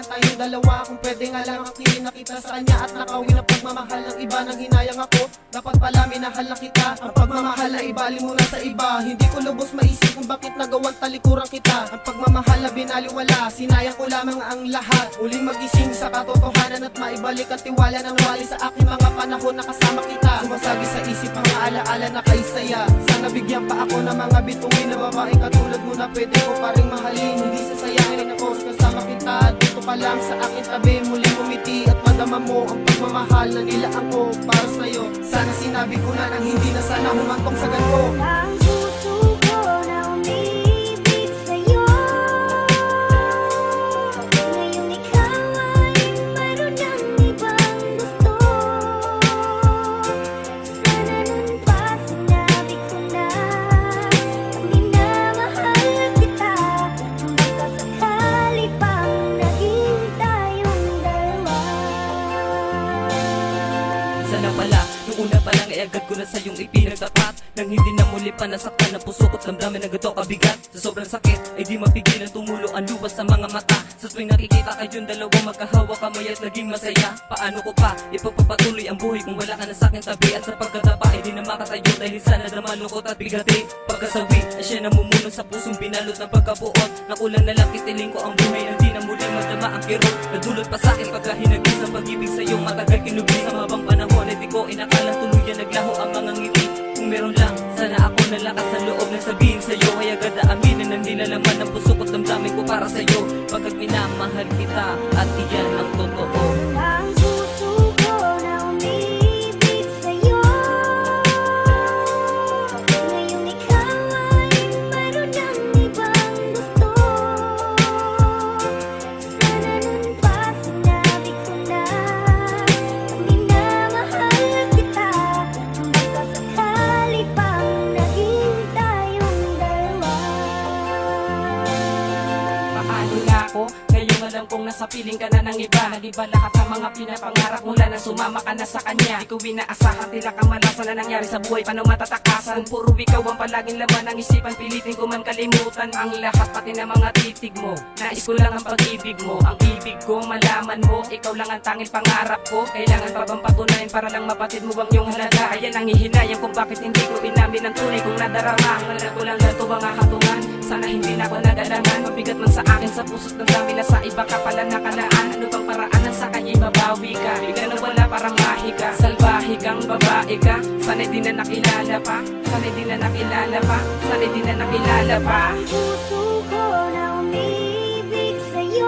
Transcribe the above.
lang tayong dalawa. Kung pwede nga lang aktirin na kita sa kanya at nakawin ang pagmamahal ng iba. Nang hinayang ako, dapat pala minahal na kita. Ang pagmamahal ay ibali mo na sa iba. Hindi ko lubos maisip kung bakit nagawang talikuran kita. Ang pagmamahal na binaliwala, sinayang ko lamang ang lahat. Uling magising sa katotohanan at maibalik ang tiwala ng wali sa aking mga panahon na kasama kita. Sumasagi sa isip ang alaala na kay saya. Sana bigyan pa ako ng mga bituin na babaeng katulad mo na pwede ko pa ring mahalin. Hindi sasayangin ako kasama kita. Dito ka lang sa aking tabi, muling umiti at madama mo ang pagmamahal na nilaan ko para sa'yo. Sana sinabi ko na nang hindi na sana humantong sa ganito. Ang puso ko na umiibig sa'yo. Ngayong ikaw ay mayroon ng ibang gusto. Sana nun pa sinabi ko na minamahal kita. Baka sakali pang naging tayong dalawa. Sana pala, nung una pa lang ay agad ko na sa iyong ipinagtapat. Nang hindi na muli pa nasaktan ang puso ko't damdamin ng gato kabigat. Sa sobrang sakit ay di mapigilan tumulo ang luwas sa mga mata. Sa tuwing nakikita kayong dalawang magkahawa kamay at naging masaya. Paano ko pa ipagpapatuloy ang buhay kung wala ka na sa'king tabi? At sa pagkatapa ay di na makatayo dahil sana naman lungkot at bigati. Pagkasawi ay siya namumuno sa pusong binalot ng pagkabuot. Nakulang na lang kitiling ko ang buhay nang di na muli madama ang kirot. Nadulot pa sa'kin pagka hinagis ang pag-ibig sa'yo. Matagal kinubi sa mabang panahon ay di ko inakalang tuluyan naglaho ang mga ngiti. Kung meron lang, sana ako nalakas sa loob na sabihin sa'yo. Kaya agad aminin ang nilalaman ng puso ko't damdamin ko para sa'yo. Pagkat minamahal kita at iyan ang totoo. Ang puso ko na umiibig sa'yo. Ngayong ikaw ay mayroon ng ibang gusto. Sana nun pa sinabi ko na minamahal kita. Baka sakali pang naging tayong dalawa. Paano na ako? Ngayong alam kong nasa piling ka na ng iba. Nag-iba lahat ng mga pinapangarap mula nang sumama ka na sa kanya. Di ko inaasahan, tila kamalasan na nangyari sa buhay. Paano matatakasan? Kung puro ikaw ang palaging laman ng isipan, pilitin ko man kalimutan ang lahat, pati na mga titig mo. Nais ko lang ang pag-ibig mo, ang ibig ko malaman mo. Ikaw lang ang tanging pangarap ko. Kailangan pa bang patunayan para lang mapatid mo ang iyong halaga? Ayan ang hihinayang kung bakit hindi ko inamin ang tunay kong nadarama. Wala ko lang na ito mga katungan. Sana hindi na ako nag-alangan. Mabigat man sa akin sa puso't ng dami na sa iba ka pala nakalaan. Ano bang paraanan sa kanya'y mabawi ka? Bigla na wala parang mahika. Salbahe kang babae ka. Sana'y di na nakilala pa. Sana'y di na nakilala pa. Sana'y di na nakilala pa. Ang puso ko na umiibig sa'yo.